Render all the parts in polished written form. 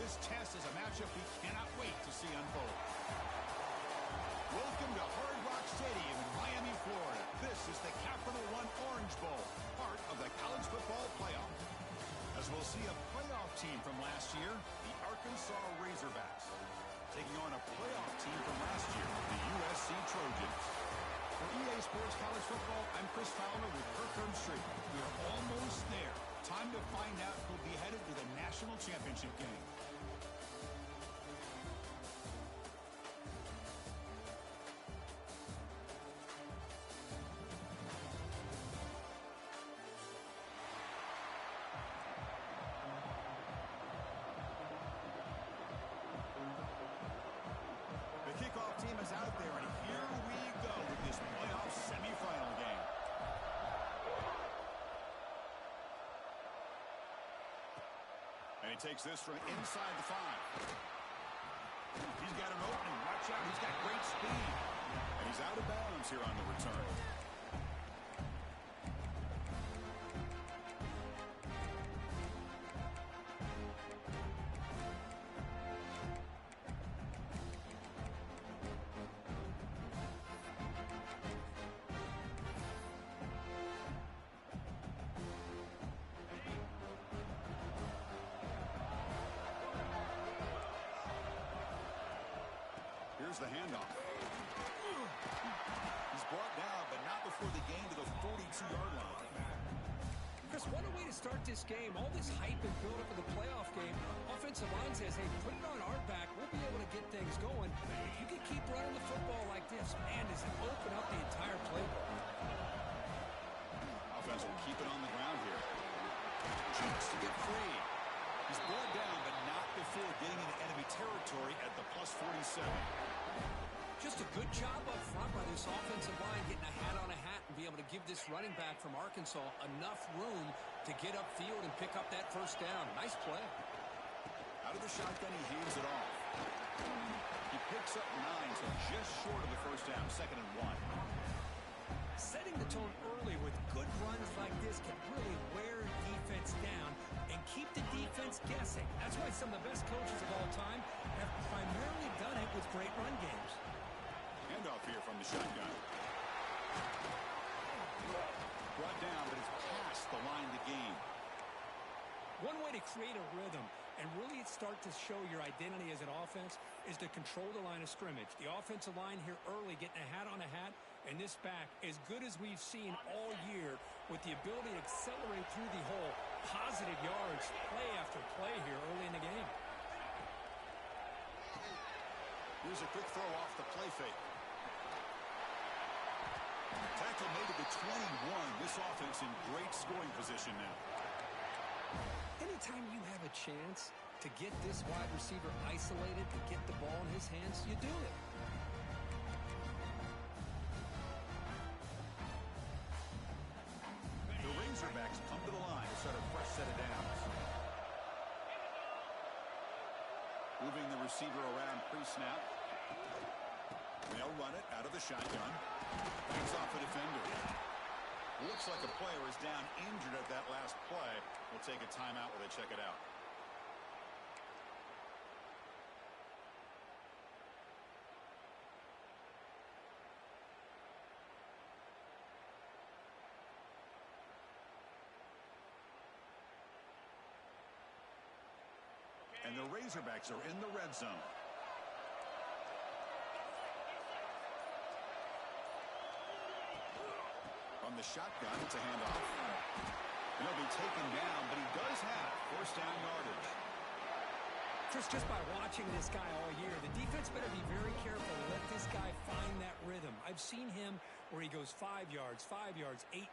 This test is a matchup we cannot wait to see unfold. Welcome to Hard Rock Stadium in Miami, Florida. This is the Capital One Orange Bowl, part of the college football playoff. As we'll see a playoff team from last year, the Arkansas Razorbacks, taking on a playoff team from last year, the USC Trojans. For EA Sports College Football, I'm Chris Fowler with Kirk Herbstreit. We are almost there. Time to find out who'll be headed to the national championship game. The kickoff team is out there, and here we go with this playoff semifinal game. And he takes this from inside the 5. He's got an opening. Watch out. He's got great speed. And he's out of bounds here on the return. Here's the handoff. He's brought down, but not before the gain to the 42-yard line. Chris, what a way to start this game. All this hype and build-up of the playoff game. Offensive line says, hey, put it on our back. We'll be able to get things going. If you can keep running the football like this, man, does it open up the entire playbook. Offense will keep it on the ground here. Cheeks to get free. He's brought down, but not before getting into enemy territory at the plus 47. Just a good job up front by this offensive line, getting a hat on a hat and be able to give this running back from Arkansas enough room to get upfield and pick up that first down. Nice play. Out of the shotgun, he hands it off. He picks up 9, so just short of the first down, 2nd and 1. Setting the tone early with good runs like this can really wear defense down and keep the defense guessing. That's why some of the best coaches of all time have primarily done it with great run games. Handoff here from the shotgun. Brought down, but it's past the line to gain. One way to create a rhythm and really start to show your identity as an offense is to control the line of scrimmage. The offensive line here early getting a hat on a hat, and this back as good as we've seen all year with the ability to accelerate through the hole. Positive yards, play after play here early in the game. Here's a quick throw off the play fake. Tackle made at the 21. This offense in great scoring position now. Anytime you have a chance to get this wide receiver isolated, to get the ball in his hands, you do it. The Razorbacks come to the line to start a fresh set of downs. Moving the receiver around pre-snap. They'll run it out of the shotgun. Banks off the defender. Looks like a player is down injured at that last play. We'll take a timeout while they check it out. And the Razorbacks are in the red zone. From the shotgun, it's a handoff. And he'll be taken down, but he does have first down yardage. Chris, just by watching this guy all year, the defense better be very careful to let this guy find that rhythm. I've seen him where he goes 5 yards, 8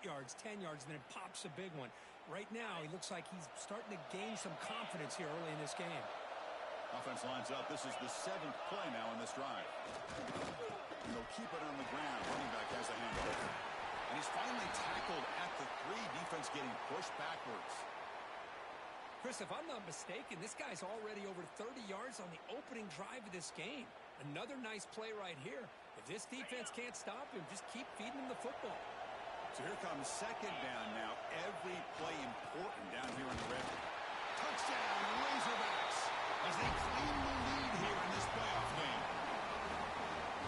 yards, 10 yards, and then it pops a big one. Right now, he looks like he's starting to gain some confidence here early in this game. Offense lines up. This is the 7th play now in this drive. And they'll keep it on the ground. Running back has a handoff. And he's finally tackled at the 3. Defense getting pushed backwards. Chris, if I'm not mistaken, this guy's already over 30 yards on the opening drive of this game. Another nice play right here. If this defense can't stop him, just keep feeding him the football. So here comes 2nd down now. Every play important down here in the red. Touchdown, Razorbacks. as they claim the lead here in this playoff game.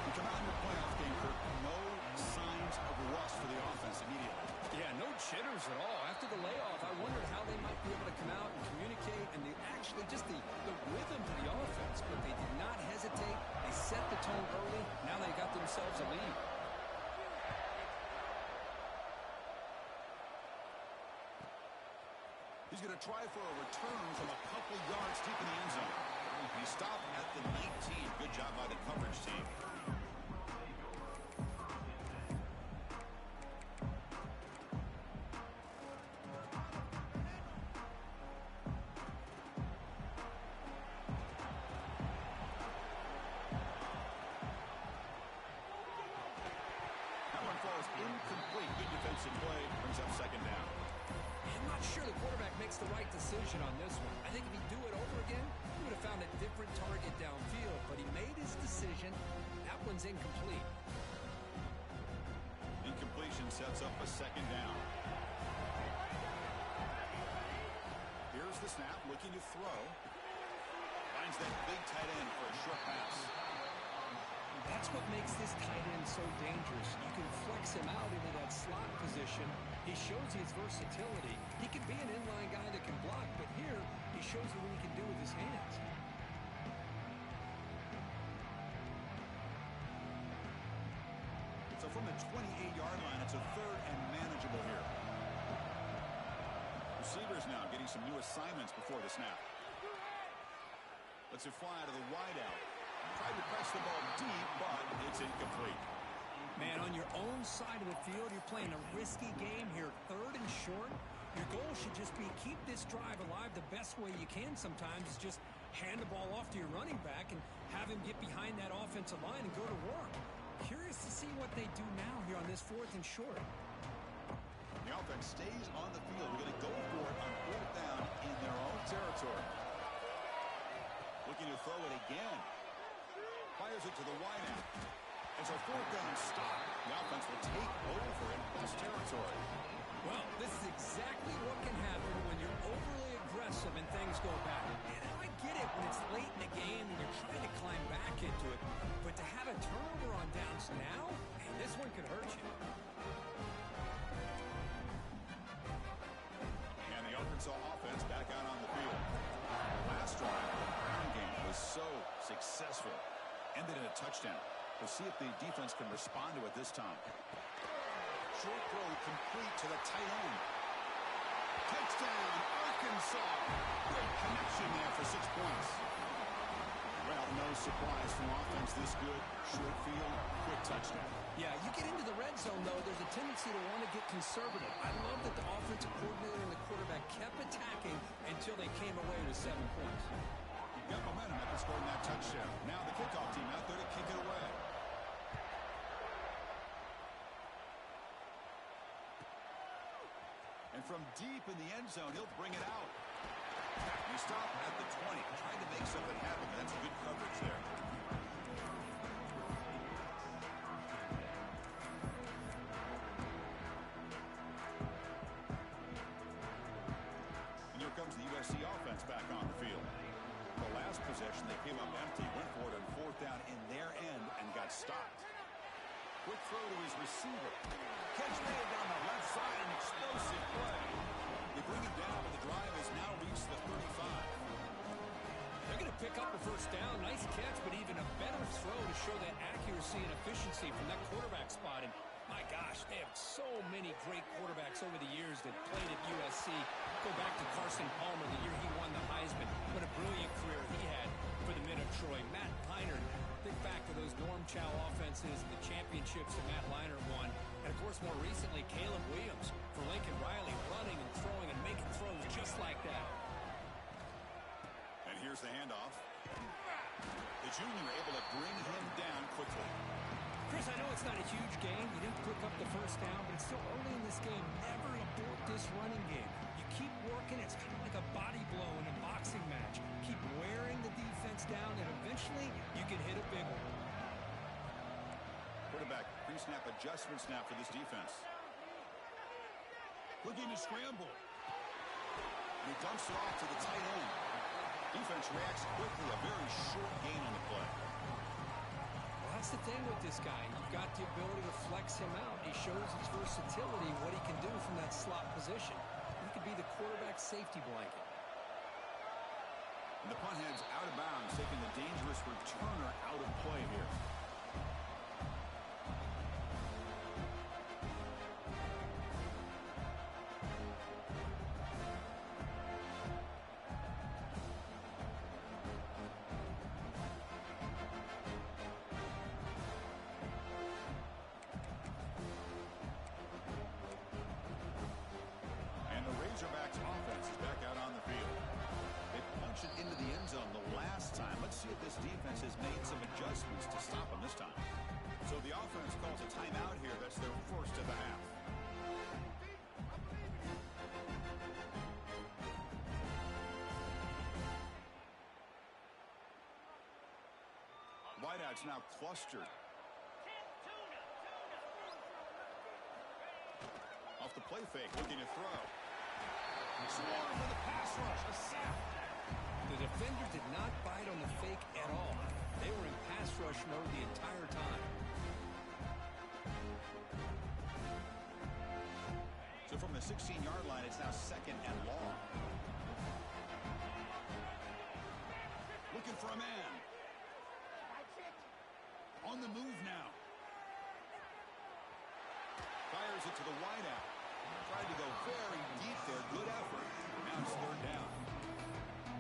We come out in the playoff game, Kirk, no signs of rust for the offense immediately. Yeah, no jitters at all. After the layoff, I wondered how they might be able to come out and communicate and actually just the rhythm to the offense. But they did not hesitate. They set the tone early. Now they got themselves a lead. He's going to try for a return from a couple yards deep in the end zone. He stopped at the 19. Good job by the coverage team. That one falls incomplete. Good defensive play. Brings up second down. I'm not sure the quarterback makes the right decision on this one. I think if he'd do it over again, he would have found a different target downfield. But he made his decision. That one's incomplete. Incompletion sets up a second down. Here's the snap, looking to throw. Finds that big tight end for a short pass. That's what makes this tight end so dangerous. You can flex him out into that slot position. He shows his versatility. He can be an inline guy that can block, but here he shows you what he can do with his hands. So from the 28-yard line, it's a third and manageable here. Receivers now getting some new assignments before the snap. Lets it fly to the wideout. Tried to press the ball deep, but it's incomplete. Man, on your own side of the field, you're playing a risky game here. Third and short. Your goal should just be keep this drive alive the best way you can sometimes is just hand the ball off to your running back and have him get behind that offensive line and go to work. Curious to see what they do now here on this fourth and short. The offense stays on the field. We're going to go for it on fourth down in their own territory. Looking to throw it again. Fires it to the wideout. It's a fourth down stop. The offense will take over in plus territory. Well, this is exactly what can happen when you're overly aggressive and things go bad. And I get it when it's late in the game and you're trying to climb back into it. But to have a turnover on downs now, man, this one could hurt you. And the Arkansas offense back out on the field. Last drive, the ground game was so successful. Ended in a touchdown. We'll see if the defense can respond to it this time. Short throw complete to the tight end. Touchdown, Arkansas. Good connection there for 6 points. Well, no surprise from offense this good. Short field, quick touchdown. Yeah, you get into the red zone, though, there's a tendency to want to get conservative. I love that the offensive coordinator and the quarterback kept attacking until they came away with 7 points. Got momentum after scoring that touchdown. Now the kickoff team out there to kick it away. And from deep in the end zone, he'll bring it out. He stopped at the 20, trying to make something happen. That's good coverage there. And here comes the USC offense back on the field. The last possession, they came up empty, went for it on fourth down in their end and got stopped. Quick throw to his receiver. Catch made down the left side, an explosive play. They bring it down, but the drive has now reached the 35. They're going to pick up a first down. Nice catch, but even a better throw to show that accuracy and efficiency from that quarterback spot. And my gosh, they have so many great quarterbacks over the years that played at USC. Go back to Carson Palmer, the year he won the Heisman. What a brilliant career he had for the men of Troy. Matt Leinart, think back to those Norm Chow offenses, the championships that Matt Leinart won. And, of course, more recently, Caleb Williams for Lincoln Riley, running and throwing and making throws just like that. And here's the handoff. The junior able to bring him down quickly. Chris, I know it's not a huge game. You didn't pick up the first down, but it's still early in this game. Never abort this running game. You keep working. It's kind of like a body blow in a boxing match. Keep wearing the defense down, and eventually you can hit a big one. Quarterback pre-snap adjustment snap for this defense. Looking to scramble. And he dumps it off to the tight end. Defense reacts quickly, a very short gain on the play. Well, that's the thing with this guy. You've got the ability to flex him out. He shows his versatility, what he can do from that slot position. He could be the quarterback's safety blanket. And the punt heads out of bounds, taking the dangerous returner out of play here. And the Razorbacks offense is back out on the field. They punched it into the end zone the last time. Let's see if this defense has made some adjustments to stop them this time. So the offense calls a timeout here. That's their first of the half. Wideouts now clustered. Off the play fake, looking to throw. Swarm for the pass rush. A sack. The defender did not bite on the fake at all. They were in pass rush mode the entire time. So from the 16-yard line, it's now second and long. Looking for a man. On the move now. Fires it to the wideout. Tried to go very deep there. Good effort. Now it's third down.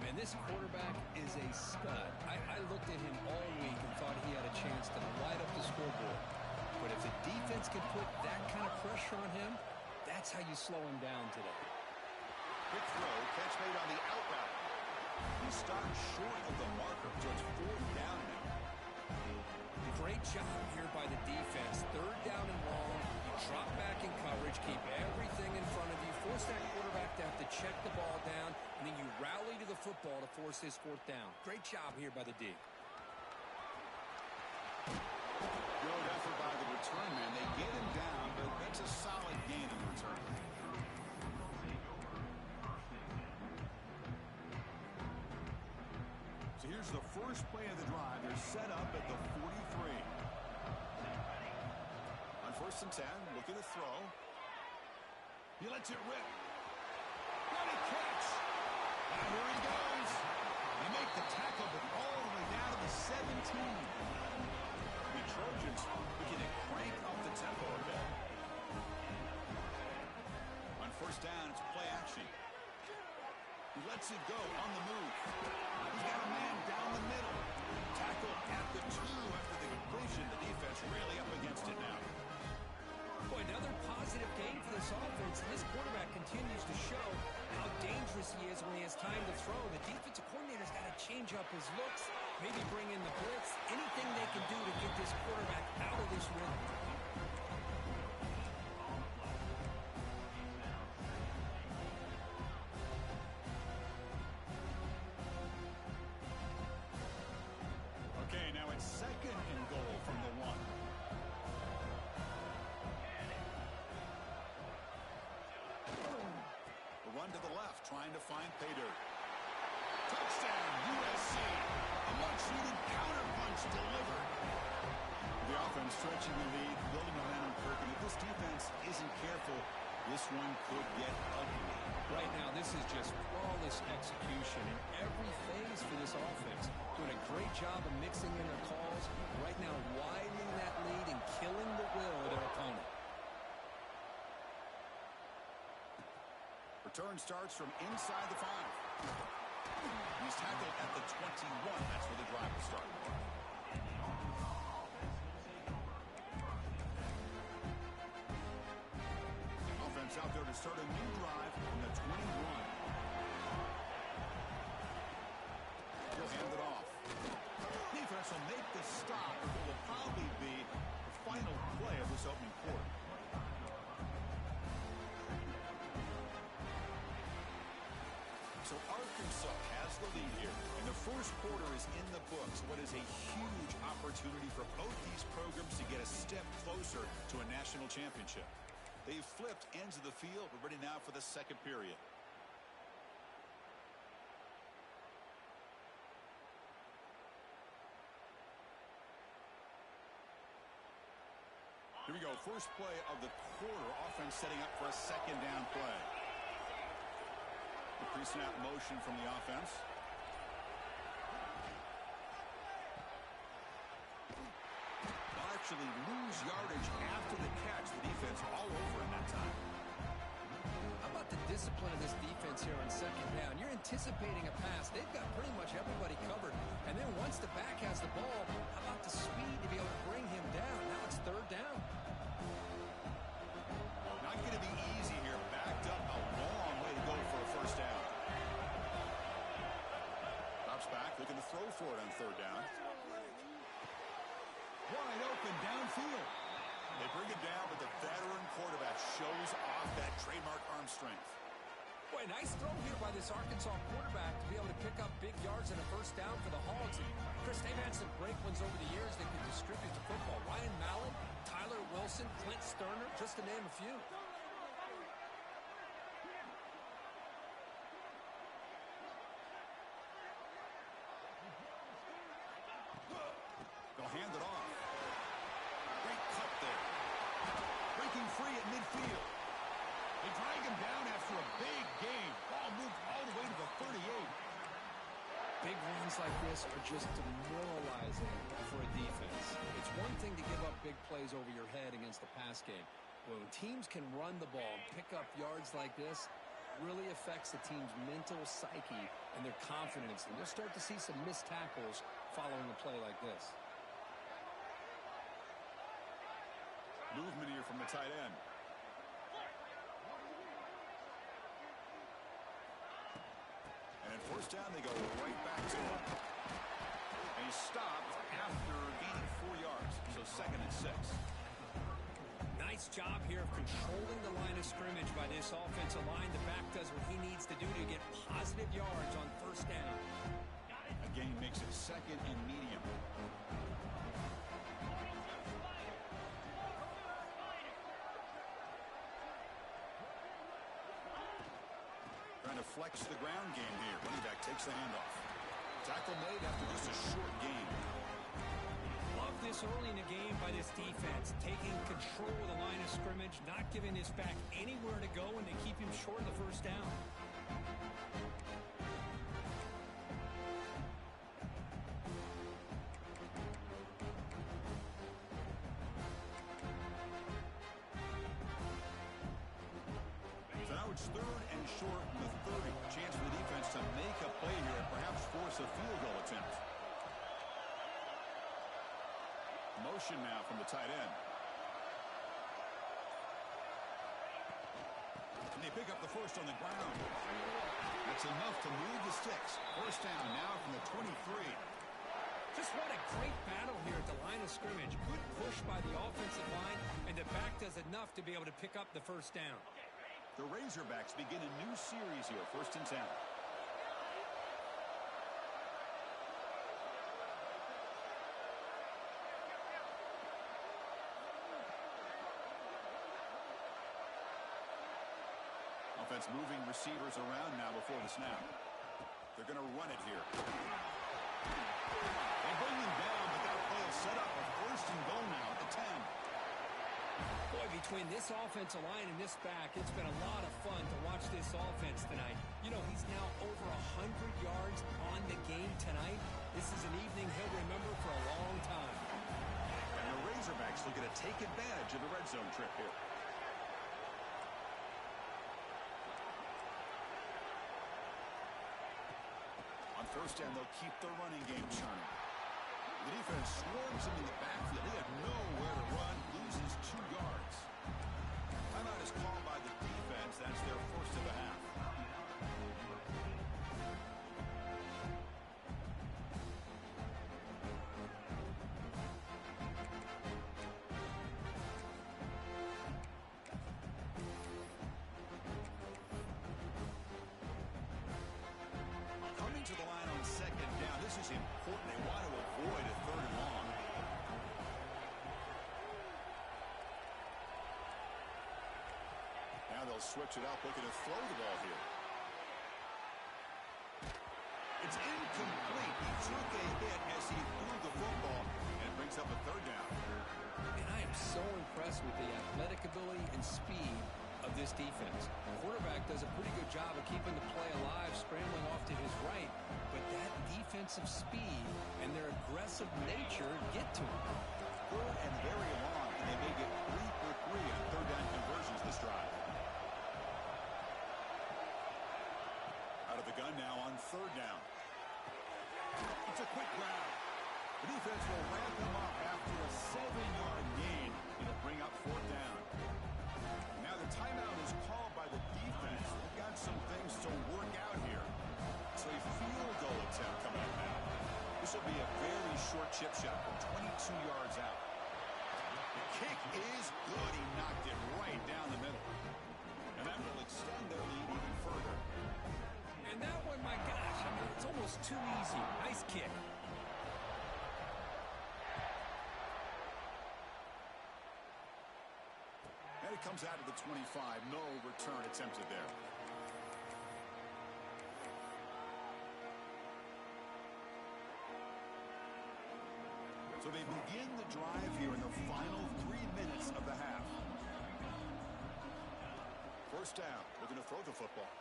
And this quarterback is a stud. I looked at him all week and thought he had a chance to light up the scoreboard. But if the defense can put that kind of pressure on him, that's how you slow him down today. Quick throw. Catch made on the out route. He stopped short of the marker, so it's fourth down now. Great job here by the defense. Third down and long. You drop back in coverage, keep everything in front of you, force that quarterback to have to check the ball down, and then you rally to the football to force this fourth down. Great job here by the D. Good effort by the return man. They get him down, but that's a solid gain in return. So here's the first play of the drive. They're set up at the 43. On first and 10, looking to throw. He lets it rip. What a catch! Now here he goes. They make the tackle, but all the way down to the 17. The Trojans looking to crank up the tempo a bit. On first down, it's play action. He lets it go on the move. He's got a man down the middle. Tackle at the 2 after the completion. The defense really up against it now. Boy, another positive game for this offense. This quarterback continues to show how dangerous he is when he has time to throw. The defensive coordinator's got to change up his looks, maybe bring in the blitz, anything they can do to get this quarterback out of this rhythm. Okay, now it's second and goal from the 1. Run to the left, trying to find pay dirt. Touchdown, USC. A much-needed counterpunch delivered. The offense stretching the lead, building momentum, Kirk, and if this defense isn't careful, this one could get ugly. Right now, this is just flawless execution in every phase for this offense. Doing a great job of mixing in their calls. Right now, widening that lead and killing the will of their opponent. Return starts from inside the 5. He's tackled at the 21. That's where the drive will start. Offense out there to start a new drive from the 21. He'll hand it off. Defense will make the stop. It will probably be the final play of this opening quarter. So Arkansas has the lead here, and the first quarter is in the books. What is a huge opportunity for both these programs to get a step closer to a national championship. They've flipped ends of the field. We're ready now for the second period. Here we go. First play of the quarter. Offense setting up for a second down play. The pre-snap motion from the offense. They'll actually lose yardage after the catch. The defense all over in that time. How about the discipline of this defense here on second down? You're anticipating a pass. They've got pretty much everybody covered. And then once the back has the ball, how about the speed to be able to bring him down? Now it's third down. Not going to be easy here. Backed up a long way to go for a first down. Drops back, looking to throw for it on third down. Wide open downfield. They bring it down, but the veteran quarterback shows off that trademark arm strength. Boy, nice throw here by this Arkansas quarterback to be able to pick up big yards and a first down for the Hogs. And Chris, they've had some great ones over the years that can distribute the football. Ryan Mallett, Tyler Wilson, Clint Sterner, just to name a few. They'll hand it off. Great cut there. Breaking free at midfield. They drag him down after a big gain. Ball moved all the way to the 38. Big runs like this are just demoralizing for a defense. It's one thing to give up big plays over your head against the pass game. But when teams can run the ball and pick up yards like this, it really affects the team's mental psyche and their confidence. And you'll start to see some missed tackles following a play like this. Movement here from the tight end. And at first down, they go right back to him. And he's stopped after gaining 4 yards. So second and 6. Nice job here of controlling the line of scrimmage by this offensive line. The back does what he needs to do to get positive yards on first down. Again, makes it second and medium. Trying to flex the ground game here. Running back takes the handoff. Tackle made after just a short gain. Love this early in the game by this defense. Taking control of the line of scrimmage, not giving this back anywhere to go, and they keep him short of the first down. So now it's third and short in the 30. Chance for the defense to make a play here and perhaps force a field goal attempt. Motion now from the tight end. And they pick up the first on the ground. That's enough to move the sticks. First down now from the 23. Just what a great battle here at the line of scrimmage. Good push by the offensive line, and the back does enough to be able to pick up the first down. The Razorbacks begin a new series here. First and 10. Offense moving receivers around now before the snap. They're going to run it here. They bring them down, but that play will set up a first and goal now at the 10. Boy, between this offensive line and this back, it's been a lot of fun to watch this offense tonight. You know, he's now over 100 yards on the game tonight. This is an evening he'll remember for a long time. And the Razorbacks looking to take advantage of the red zone trip here. On first down, they'll keep the running game churning. The defense swarms him in the backfield. They have nowhere to run, loses 2 yards. Timeout is called by the defense. That's their first of the half. Coming to the line on second down. This is important. They want to avoid a third and long. Now they'll switch it up, looking to throw the ball here. It's incomplete. He took a hit as he threw the football, and it brings up a third down. And I am so impressed impressed with the athletic ability and speed of this defense. The quarterback does a pretty good job of keeping the play alive, scrambling off to his right, but that defensive speed and their aggressive nature get to him. Third and very long, and they may get 3 for 3 on third down conversions this drive. Out of the gun now on third down. It's a quick grab. The defense will ramp him up after a 7-yard gain. It'll bring up fourth down. Now the timeout is called by the defense. They've got some things to work out here. So a field goal attempt coming up now. This will be a very short chip shot from 22 yards out. The kick is good. He knocked it right down the middle. And that will extend their lead even further. And that one, my gosh, I mean, it's almost too easy. Nice kick. And it comes out to the 25. No return attempted there. So they begin the drive here in the final 3 minutes of the half. First down, looking to throw the football.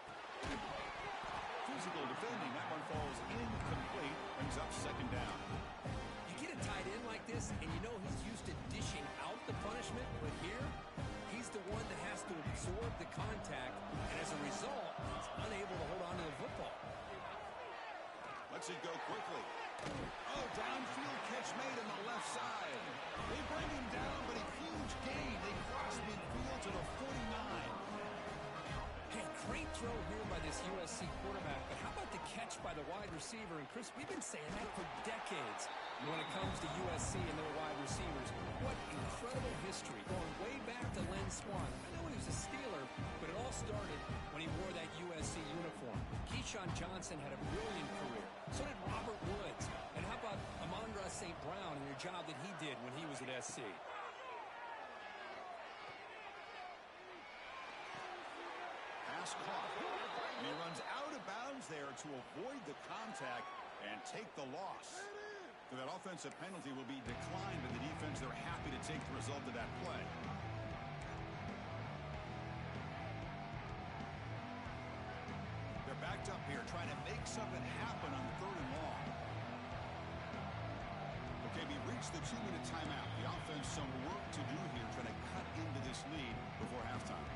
Physical defending, that one falls incomplete, brings up second down. You get a tight end like this, and you know he's used to dishing out the punishment, but here, he's the one that has to absorb the contact, and as a result, he's unable to hold on to the football. Lets it go quickly. Oh, downfield catch made on the left side. They bring him down, but a huge gain. They cross midfield to the 49. Hey, great throw here by this USC quarterback, but how about the catch by the wide receiver? And Chris, we've been saying that for decades when it comes to USC and their wide receivers. What incredible history, going way back to Len Swan. I know he was a Steeler, but it all started when he wore that USC uniform. Keyshawn Johnson had a brilliant career. So did Robert Woods. And how about Amon-Ra St. Brown and the job that he did when he was at SC? Pass caught. And he runs out of bounds there to avoid the contact and take the loss. So that offensive penalty will be declined by the defense. They're happy to take the result of that play. They're backed up here trying to make something happen on third and long. Okay, we reached the 2-minute timeout. The offense some work to do here trying to cut into this lead before halftime.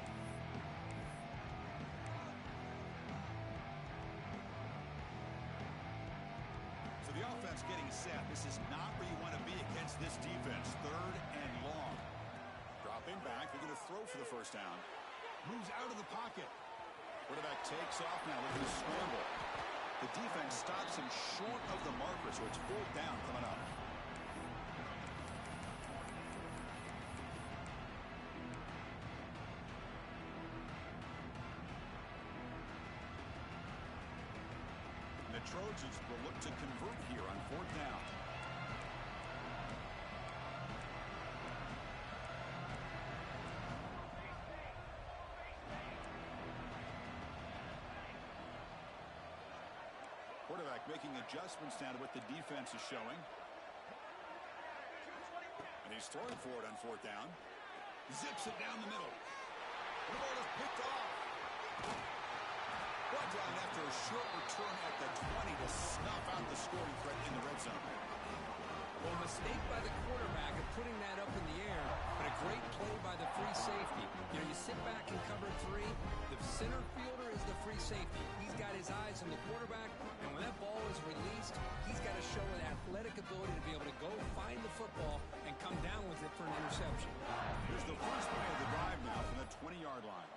The offense getting set. This is not where you want to be against this defense. Third and long. Dropping back. They're going to throw for the first down. Moves out of the pocket. Quarterback takes off now. Looking to scramble. The defense stops him short of the marker, so it's fourth down coming up. The Trojans will look to convert here on fourth down. Quarterback making adjustments now to what the defense is showing. And he's throwing for it on fourth down. Zips it down the middle. The ball is picked off. Brought down after a short return at the 20 to snuff out the scoring threat in the red zone. Well, a mistake by the quarterback of putting that up in the air, but a great play by the free safety. You know, you sit back and cover three. The center fielder is the free safety. He's got his eyes on the quarterback, and when that ball is released, he's got to show an athletic ability to be able to go find the football and come down with it for an interception. Here's the first play of the drive now from the 20-yard line.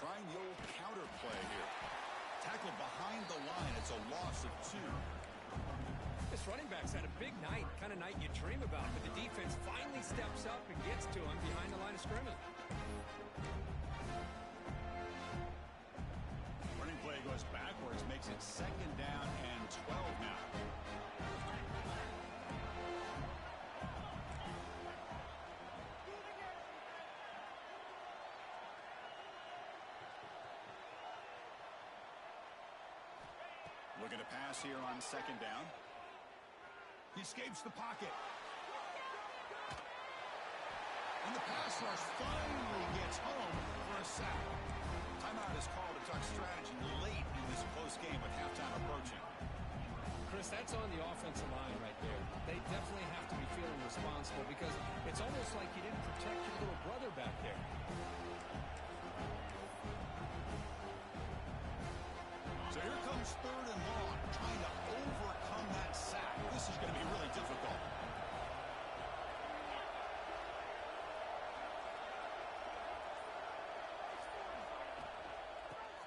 Trying the old counter play here. Tackled behind the line. It's a loss of 2. This running back's had a big night, kind of night you dream about, but the defense finally steps up and gets to him behind the line of scrimmage. Running play goes backwards, makes it second down and 12 now. Looking to pass here on second down. He escapes the pocket. And the pass rush finally gets home for a sack. Timeout is called to talk strategy late in this close game with halftime approaching. Chris, that's on the offensive line right there. They definitely have to be feeling responsible because it's almost like you didn't protect your little brother back there. So here comes 3rd and long, trying to overcome that sack. This is going to be really difficult.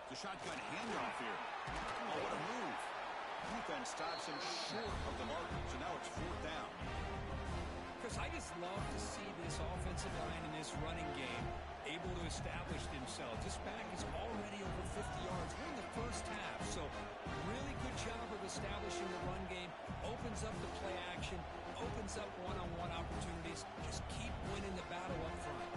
The shotgun handoff here. Oh, what a move. Defense stops him short of the marker, so now it's 4th down. Chris, I just love to see this offensive line in this running game able to establish themselves. This back is already over 50 yards. We're in the first half, so really good job of establishing the run game. Opens up the play action, opens up one-on-one opportunities. Just keep winning the battle up front.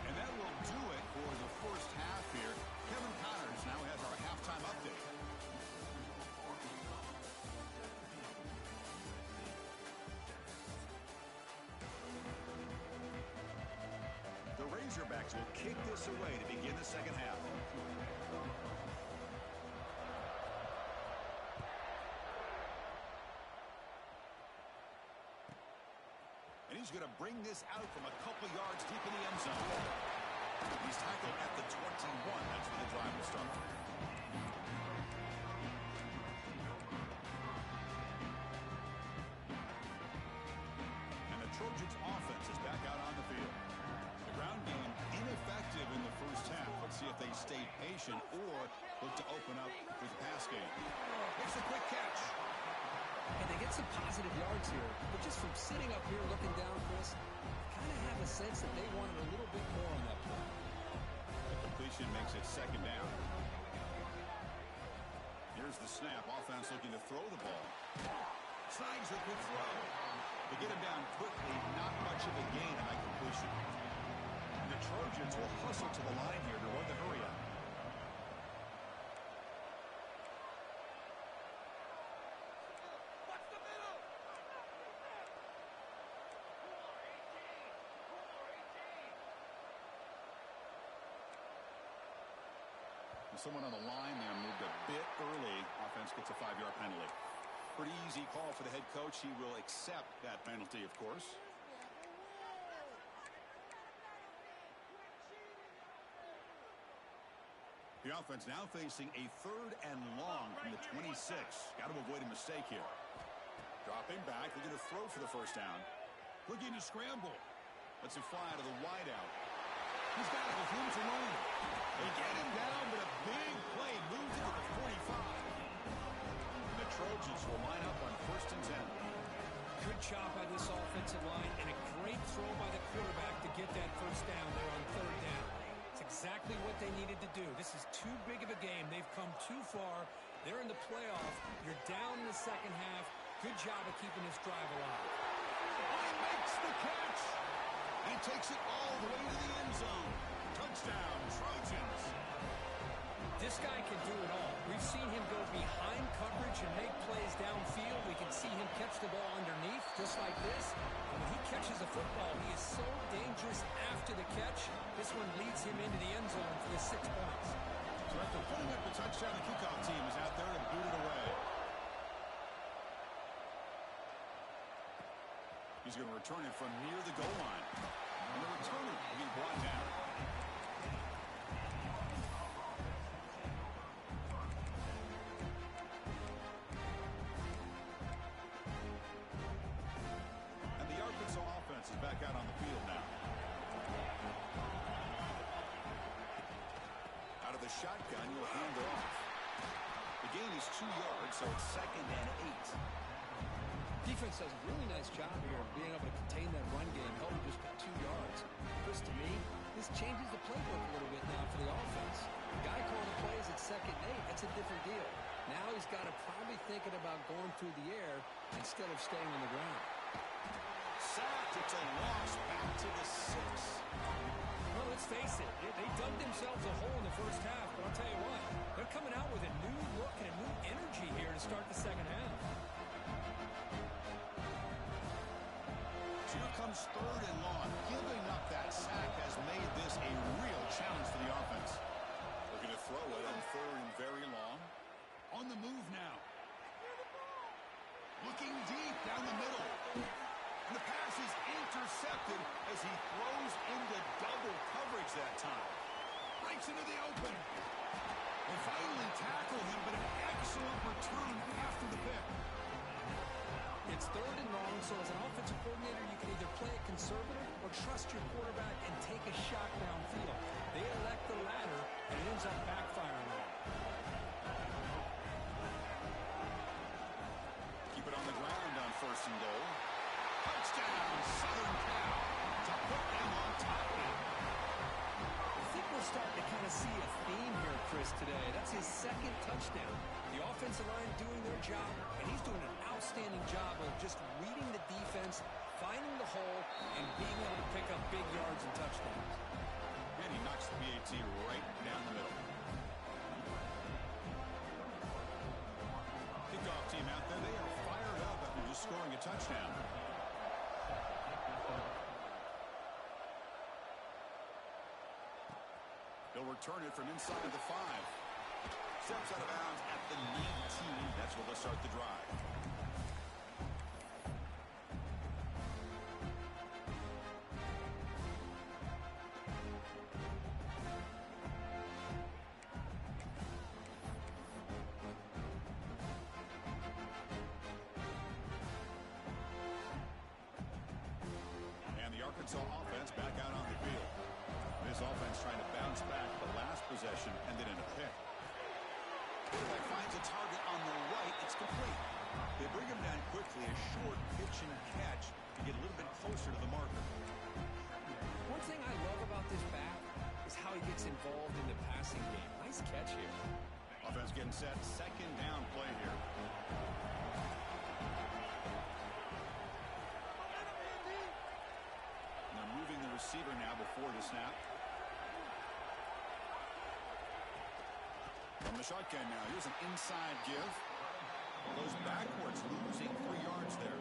And that will do it for the first half here. Kevin Connors now has our halftime update. The Razorbacks will kick this away to begin the second half. And he's going to bring this out from a couple yards deep in the end zone. He's tackled at the 21. That's where the drive will start. And the Trojans offense is back out on the field. The ground game ineffective in the first half. Let's see if they stay patient or look to open up with the pass game. It's a quick catch. And they get some positive yards here, but just from sitting up here looking down, Chris, kind of have a sense that they wanted a little bit more on that play. The completion makes it 2nd down. Here's the snap. Offense looking to throw the ball. Signs a good throw. They get him down quickly. Not much of a gain on that completion. And the Trojans will hustle to the line here to run the hurry up. Someone on the line there moved a bit early. Offense gets a 5-yard penalty. Pretty easy call for the head coach. He will accept that penalty, of course. The offense now facing a 3rd and long from the 26. Got to avoid a mistake here. Dropping back, looking to throw for the first down. Looking to scramble. Lets it fly out of the wideout. He's got it with room to run. They get him down, but a big play moves it to the 45. And the Trojans will line up on 1st and 10. Good job by this offensive line and a great throw by the quarterback to get that first down there on 3rd down. It's exactly what they needed to do. This is too big of a game. They've come too far. They're in the playoff. You're down in the second half. Good job of keeping this drive alive. He makes the catch. He takes it all the way to the end zone. Touchdown, Trojans. This guy can do it all. We've seen him go behind coverage and make plays downfield. We can see him catch the ball underneath just like this. And when he catches a football, he is so dangerous after the catch. This one leads him into the end zone for the 6 points. So after putting up the touchdown, the kickoff team is out there to boot it away. He's going to return it from near the goal line. And the returner will be brought down. And the Arkansas offense is back out on the field now. Out of the shotgun, you'll hand it off. The gain is 2 yards, so it's 2nd and 8. Defense does a really nice job here of being able to contain that run game, held him just 2 yards. Chris, to me, this changes the playbook a little bit now for the offense. The guy calling the plays at 2nd and 8, that's a different deal. Now he's got to probably thinking about going through the air instead of staying on the ground. Sacked, it's a loss back to the 6. Well, let's face it, they dug themselves a hole in the first half, but I'll tell you what, they're coming out with a new look and a new energy comes 3rd and long. Giving up that sack has made this a real challenge for the offense. Looking to throw it on 3rd and very long. On the move now. Looking deep down the middle. And the pass is intercepted as he throws into double coverage that time. Breaks into the open. They finally tackle him, but an excellent return after the pick. It's 3rd and long, so as an offensive coordinator, you can either play it conservative or trust your quarterback and take a shot downfield. They elect the latter, and it ends up backfiring on them. Keep it on the ground on 1st and goal. Touchdown, Southern Cal, to put them on top now. I think we're starting to kind of see a theme here, Chris, today. That's his 2nd touchdown. The offensive line doing their job, and he's doing an outstanding job of just reading the defense, finding the hole, and being able to pick up big yards and touchdowns. And he knocks the PAT right down the middle. Kickoff team out there, they are fired up after just scoring a touchdown. They'll return it from inside the 5. Steps out of bounds at the 19. That's where they'll start the drive. And the Arkansas offense back out on the field. This offense trying to bounce back the last possession ended in a pick. Quarterback finds a target on the right. It's complete. They bring him down quickly. A short pitch and catch to get a little bit closer to the marker. One thing I love about this back is how he gets involved in the passing game. Nice catch here. Offense getting set. 2nd down play here. And they're moving the receiver now before the snap. From the shotgun now. Here's an inside give. Goes backwards, losing 3 yards there.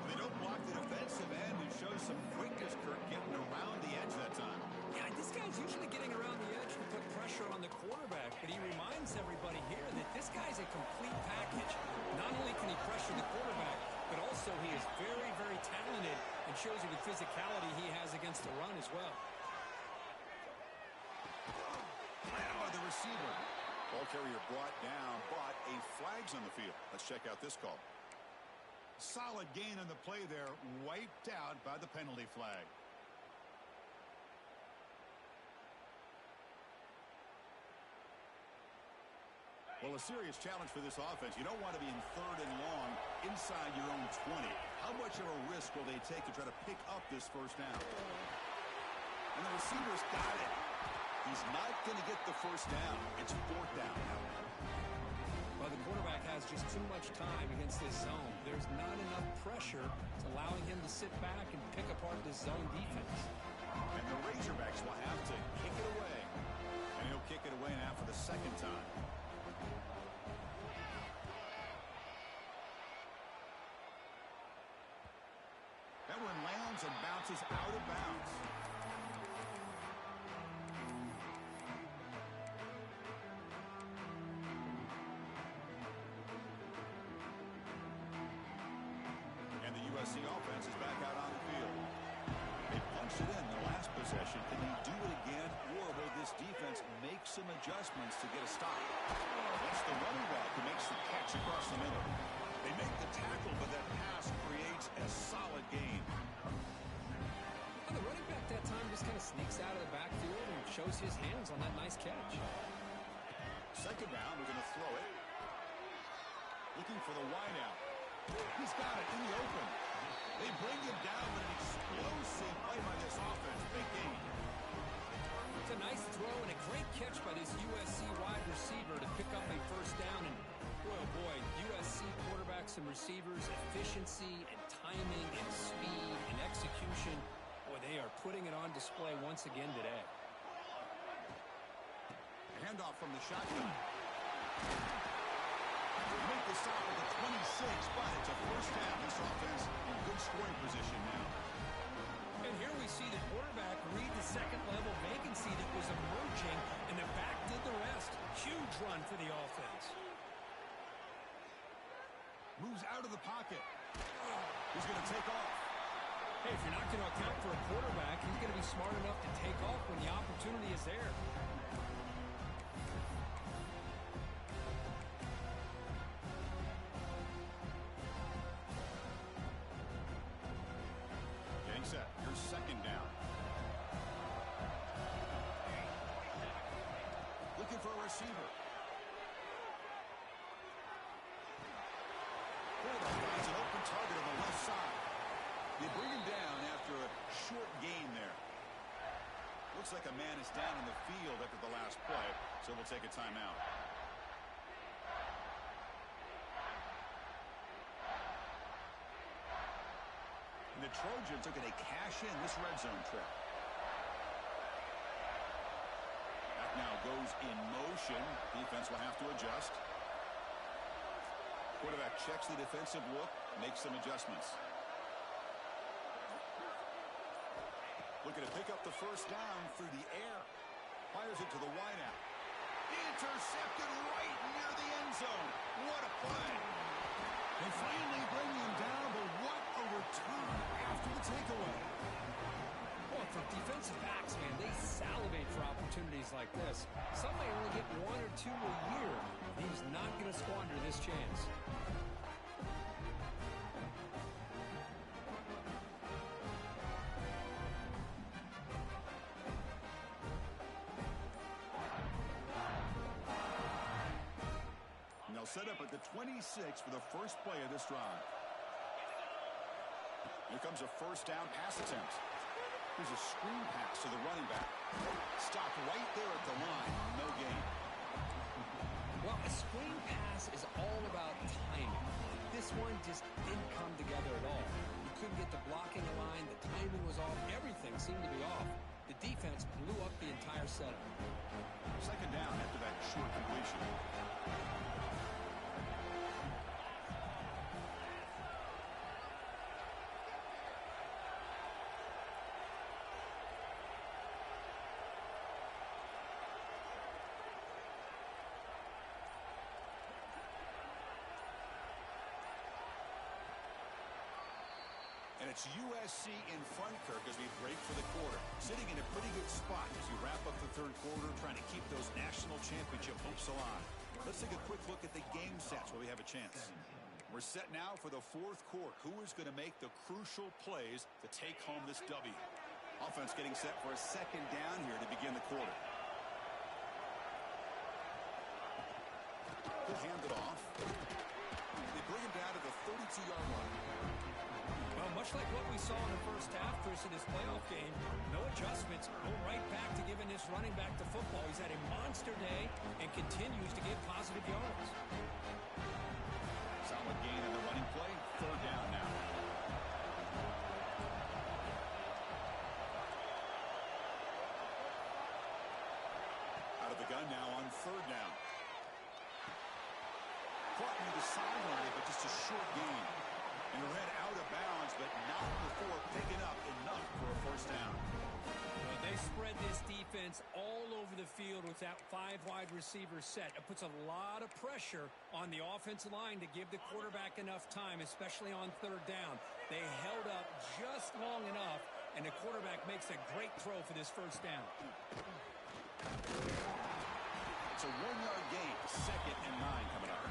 They don't block the defensive end and shows some quickness, Kirk, getting around the edge that time. Yeah, this guy's usually getting around the edge to put pressure on the quarterback, but he reminds everybody here that this guy's a complete package. Not only can he pressure the quarterback, but also he is very, very talented and shows you the physicality he has against the run as well. By the receiver. Ball carrier brought down, but a flag's on the field. Let's check out this call. Solid gain on the play there, wiped out by the penalty flag. Well, a serious challenge for this offense. You don't want to be in 3rd and long inside your own 20. How much of a risk will they take to try to pick up this 1st down? And the receiver's got it. He's not going to get the 1st down. It's 4th down now. Well, the quarterback has just too much time against this zone. There's not enough pressure. It's allowing him to sit back and pick apart this zone defense. And the Razorbacks will have to kick it away. And he'll kick it away now for the 2nd time. That one lands and bounces out of bounds. USC offense is back out on the field. They punched it in the last possession. Can they do it again, or will this defense make some adjustments to get a stop? It's the running back who makes the catch across the middle. They make the tackle, but that pass creates a solid gain. Well, the running back that time just kind of sneaks out of the backfield and shows his hands on that nice catch. 2nd down, we're going to throw it. Looking for the wideout. He's got it in the open. They bring him down with an explosive play by this offense. Big gain. It's a nice throw and a great catch by this USC wide receiver to pick up a 1st down. And boy, oh boy, USC quarterbacks and receivers, efficiency and timing and speed and execution. Boy, they are putting it on display once again today. Handoff from the shotgun. They make the stop at the 26, but it's a first down. This offense in good scoring position now. And here we see the quarterback read the second level vacancy that was emerging, and the back did the rest. Huge run for the offense. Moves out of the pocket. He's going to take off. Hey, if you're not going to account for a quarterback, he's going to be smart enough to take off when the opportunity is there. Getting set. Here's second down. Looking for a receiver. Quarterback finds an open target on the left side. They bring him down after a short gain there. Looks like a man is down in the field after the last play, so we'll take a timeout. And the Trojans are going to cash in this red zone trip. That now goes in motion. Defense will have to adjust. Quarterback checks the defensive look, makes some adjustments. Looking to pick up the first down through the air. Fires it to the wideout. Intercepted right near the end zone. What a play. They finally bring him down, but what a return after the takeaway. Well, for defensive backs, man, they salivate for opportunities like this. Some may only get one or two a year. He's not going to squander this chance. Set up at the 26 for the first play of this drive. Here comes a first down pass attempt. Here's a screen pass to the running back. Stopped right there at the line. No gain. Well, a screen pass is all about timing. This one just didn't come together at all. You couldn't get the blocking line. The timing was off. Everything seemed to be off. The defense blew up the entire setup. Second down after that short completion. And it's USC in front, Kirk, as we break for the quarter. Sitting in a pretty good spot as you wrap up the third quarter, trying to keep those national championship hopes alive. Let's take a quick look at the game sets where we have a chance. We're set now for the fourth quarter. Who is going to make the crucial plays to take home this W? Offense getting set for a second down here to begin the quarter. He'll hand it off. They bring him down to the 32-yard line. Well, much like what we saw in the first half, Chris, in this playoff game, no adjustments. Go right back to giving this running back to football. He's had a monster day and continues to get positive yards. Solid gain on the running play. Third down now. Out of the gun now on third down. Caught near the sideline, but just a short gain. And ran out of bounds, but not before picking up enough for a first down. Well, they spread this defense all over the field with that 5 wide receiver set. It puts a lot of pressure on the offensive line to give the quarterback enough time, especially on third down. They held up just long enough, and the quarterback makes a great throw for this first down. It's a 1-yard gain. Second and 9 coming up.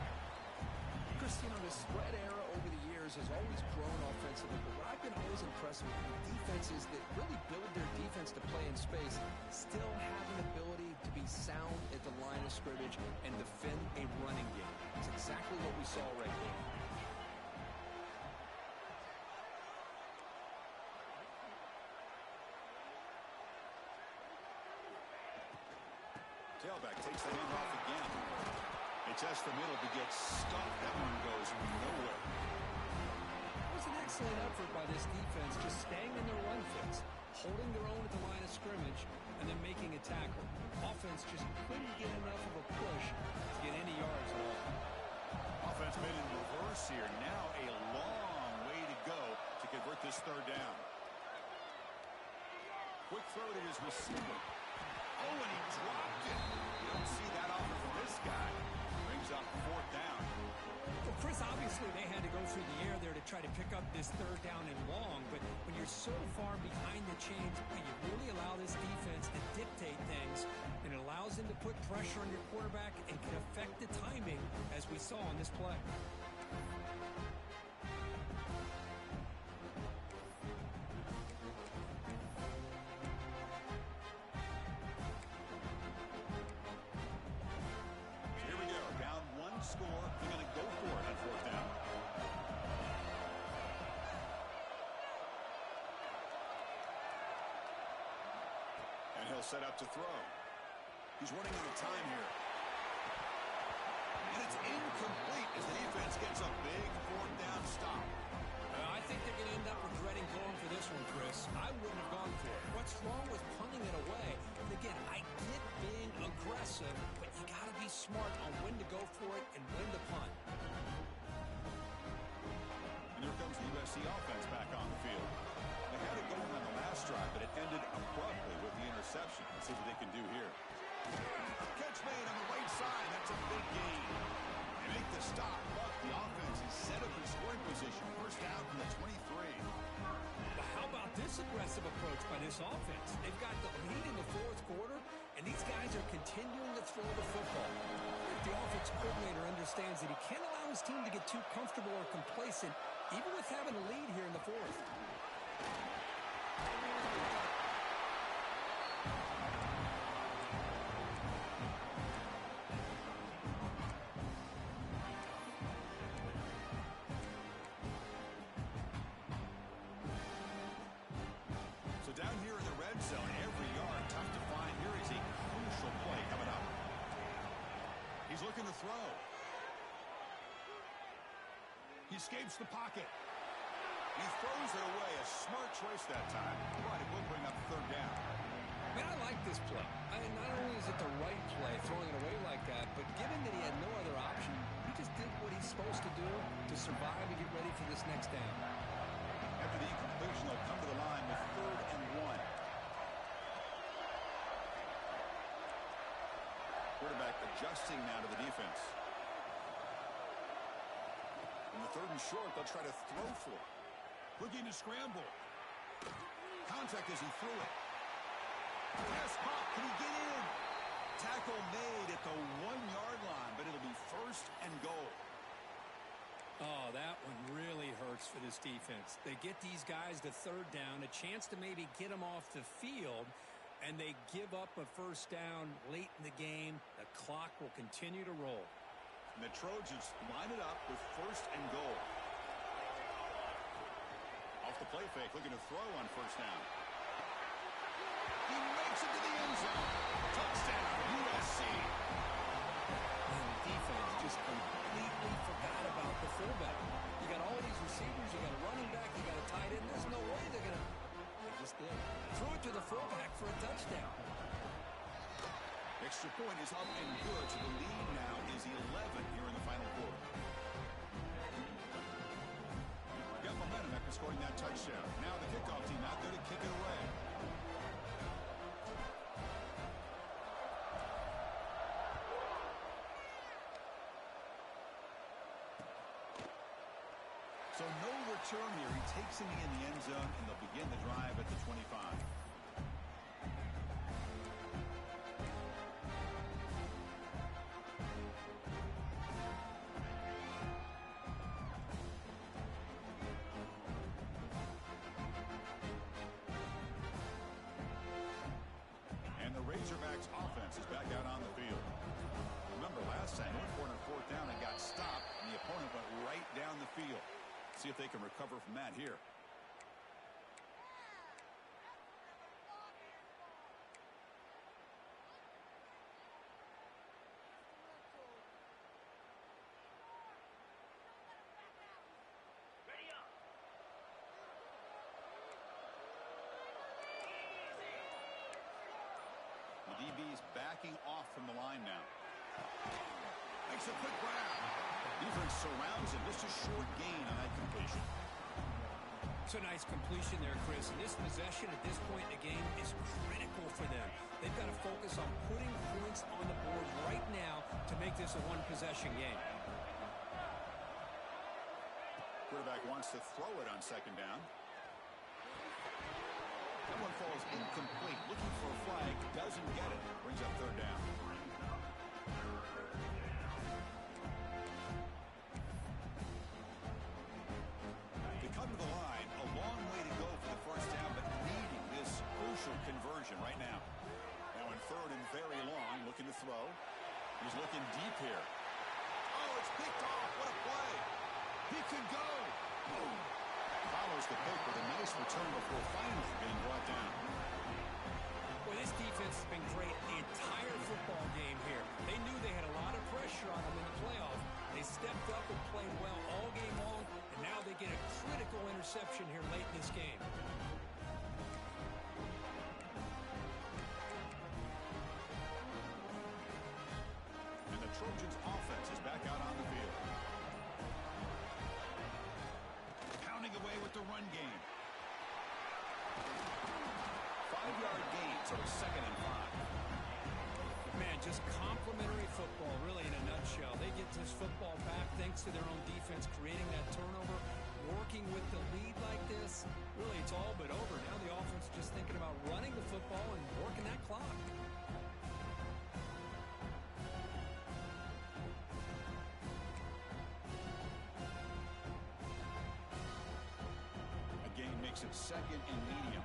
Chris, you know, the spread era over the years has always grown offensively, but what I've been always impressed with defenses that really build their defense to play in space still have an ability to be sound at the line of scrimmage and defend a running game. It's exactly what we saw right there. Tailback takes the handoff again. They test the middle to get stuffed. That one goes nowhere. It was an excellent effort by this defense, just staying in their run fits, holding their own at the line of scrimmage, and then making a tackle. Offense just couldn't get enough of a push to get any yards at all. this third down. Quick throw to his receiver. Oh, and he dropped it. You don't see that often from this guy. Brings up fourth down. Well, Chris, obviously they had to go through the air there to try to pick up this third down and long, but when you're so far behind the chains, you really allow this defense to dictate things, and it allows them to put pressure on your quarterback and can affect the timing, as we saw on this play. Set up to throw. He's running out of time here. And it's incomplete as the defense gets a big fourth down stop. I think they're going to end up regretting going for this one, Chris. I wouldn't have gone for it. What's wrong with punting it away? And again, I get being aggressive, but you got to be smart on when to go for it and when to punt. And here comes the USC offense back on the field. They had it going on the last drive, but it ended abruptly with the interception. Let's see what they can do here. Catch made on the right side. That's a big gain. They make the stop, but the offense is set up in scoring position. First down from the 23. Well, how about this aggressive approach by this offense? They've got the lead in the fourth quarter, and these guys are continuing to throw the football. The offense coordinator understands that he can't allow his team to get too comfortable or complacent, even with having a lead here in the fourth. Down here in the red zone, every yard tough to find. Here is a crucial play coming up. He's looking to throw. He escapes the pocket. He throws it away. A smart choice that time. But it will bring up third down. Man, I like this play. Not only is it the right play, throwing it away like that, but given that he had no other option, he just did what he's supposed to do to survive and get ready for this next down. After the incompletion, they'll come to the line with 3rd and 1. Quarterback adjusting now to the defense. In the 3rd and short, they'll try to throw for it. Looking to scramble. Contact as he threw it. Pass pop. Can he get in? Tackle made at the 1-yard line, but it'll be 1st and goal. Oh, that one really hurts for this defense. They get these guys to 3rd down, a chance to maybe get them off the field, and they give up a 1st down late in the game. The clock will continue to roll. And the Trojans line it up with 1st and goal. Off the play fake, looking to throw on 1st down. He makes it to the end zone. Touchdown, USC. And the defense just completely forgot about the fullback. You got all these receivers, you got a running back, you got a tight end. There's no way they're going to... They just did. Threw it to the fullback for a touchdown. Extra point is up and good, so the lead now is 11 here in the final quarter. Got momentum after scoring that touchdown. Now the kickoff team out there to kick it away. So no return here. He takes it in the end zone, and they'll begin the drive at the 25. And the Razorbacks offense is back out on the field. Remember last time, went for it on 4th down and got stopped, and the opponent went right down the field. See if they can recover from that here. The DB's backing off from the line now. Makes a quick grab. Defense surrounds him. Just a short gain on that completion. It's a nice completion there, Chris. And this possession at this point in the game is critical for them. They've got to focus on putting points on the board right now to make this a one-possession game. Quarterback wants to throw it on second down. That one falls incomplete. Looking for a flag. Doesn't get it. Brings up third down. They come to the line. A long way to go for the first down, but needing this crucial conversion right now. Now in third and very long. Looking to throw. He's looking deep here. Oh, it's picked off. What a play. He can go. Boom. Follows the pick with a nice return before finally being brought down. Well, this defense has been great the entire football game here. They knew they had a lot of pressure on them in the playoff. They stepped up and played well all game long, and now they get a critical interception here late in this game. And the Trojans' offense is back out on the field. Away with the run game. 5-yard gain, so it's 2nd and 5. Man, just complimentary football, really, in a nutshell. They get this football back thanks to their own defense, creating that turnover, working with the lead like this. Really, it's all but over. Now the offense is just thinking about running the football and working that clock. Makes it 2nd and medium.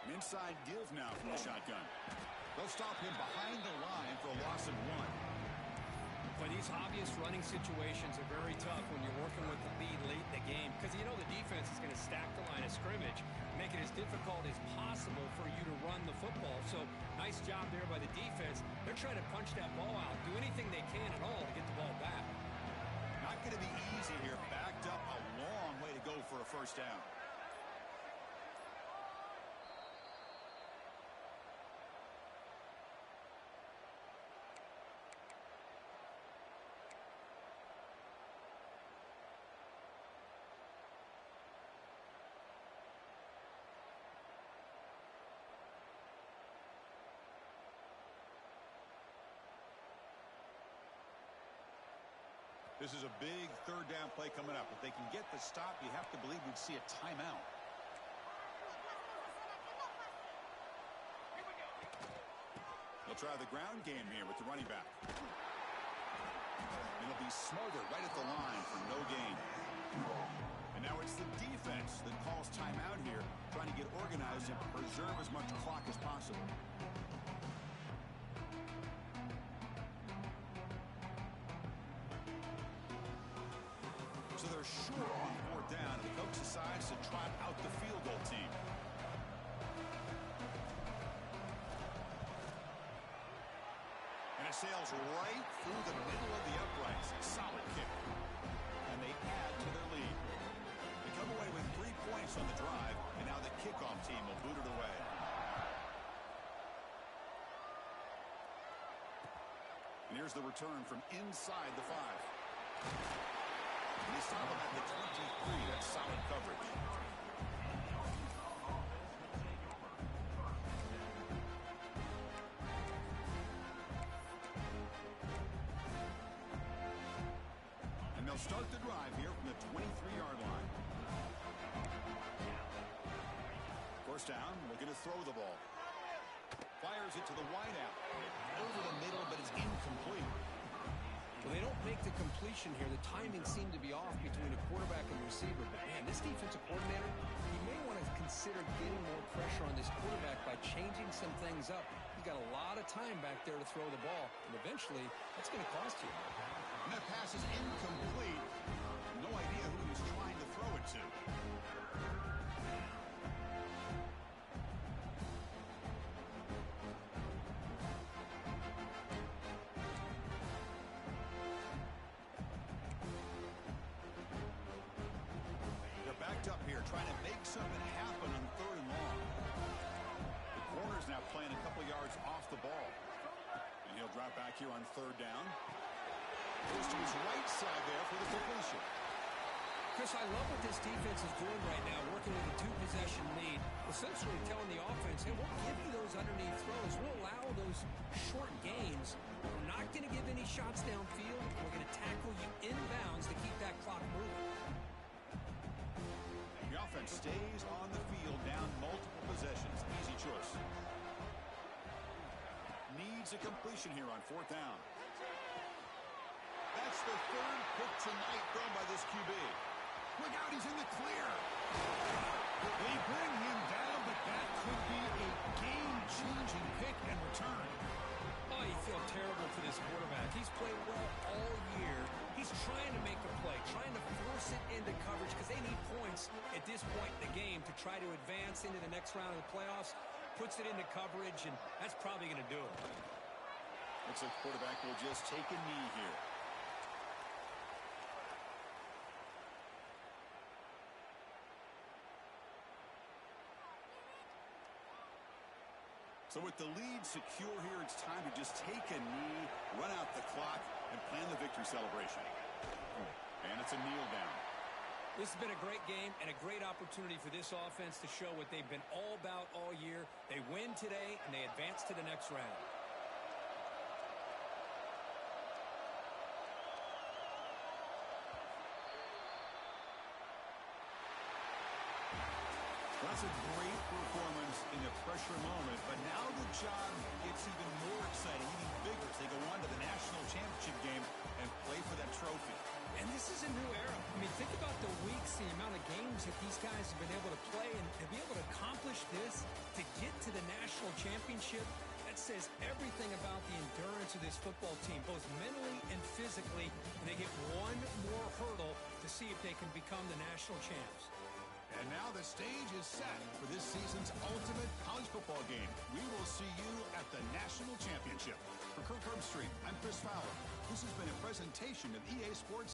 An inside give now from the shotgun. They'll stop him behind the line for a loss of 1. But these obvious running situations are very tough when you're working with the lead late in the game because you know the defense is going to stack the line of scrimmage, make it as difficult as possible for you to run the football. So nice job there by the defense. They're trying to punch that ball out, do anything they can at all to get the ball back. Not going to be easy here. Backed up a long way to go for a first down. This is a big third down play coming up. If they can get the stop, you have to believe we'd see a timeout. They'll try the ground game here with the running back. And it'll be smothered right at the line for no gain. And now it's the defense that calls timeout here, trying to get organized and preserve as much clock as possible. So they're short on 4th down, and the coach decides to trot out the field goal team. And it sails right through the middle of the uprights. Solid kick. And they add to their lead. They come away with 3 points on the drive, and now the kickoff team will boot it away. And here's the return from inside the 5. And they stop him at the 23. That's solid coverage. And they'll start the drive here from the 23-yard line. First down, looking to throw the ball. Fires it to the wideout. Over the middle, but it's incomplete. Well, they don't make the completion here. The timing seemed to be off between the quarterback and the receiver. But, man, this defensive coordinator, he may want to consider getting more pressure on this quarterback by changing some things up. He's got a lot of time back there to throw the ball. And eventually, that's going to cost you. And that pass is incomplete. No idea who he was trying to throw it to. Up here trying to make something happen on 3rd and long. The corner's now playing a couple yards off the ball. And he'll drop back here on 3rd down. Goes to his right side there for the completion. Chris, I love what this defense is doing right now, working with a two-possession lead, essentially telling the offense, hey, we'll give you those underneath throws. We'll allow those short gains. We're not going to give any shots downfield. We're going to tackle you inbounds to keep that clock moving. The offense stays on the field down multiple possessions. Easy choice. Needs a completion here on 4th down. That's the 3rd pick tonight thrown by this QB. Look out, he's in the clear. They bring him down, but that could be a game-changing pick and return. Oh, you feel terrible for this quarterback. He's played well all year. He's trying to make a play, trying to force it into coverage because they need points at this point in the game to try to advance into the next round of the playoffs. Puts it into coverage, and that's probably going to do it. Looks like the quarterback will just take a knee here. So with the lead secure here, it's time to just take a knee, run out the clock, and plan the victory celebration. And it's a kneel down. This has been a great game and a great opportunity for this offense to show what they've been all about all year. They win today, and they advance to the next round. That's a great performance in a pressure moment, but now the job gets even more exciting, even bigger as they go on to the national championship game and play for that trophy. And this is a new era. I mean, think about the weeks, the amount of games that these guys have been able to play, and to be able to accomplish this, to get to the national championship, that says everything about the endurance of this football team, both mentally and physically, and they get one more hurdle to see if they can become the national champs. And now the stage is set for this season's ultimate college football game. We will see you at the national championship. For Kirk Herbstreit, I'm Chris Fowler. This has been a presentation of EA Sports.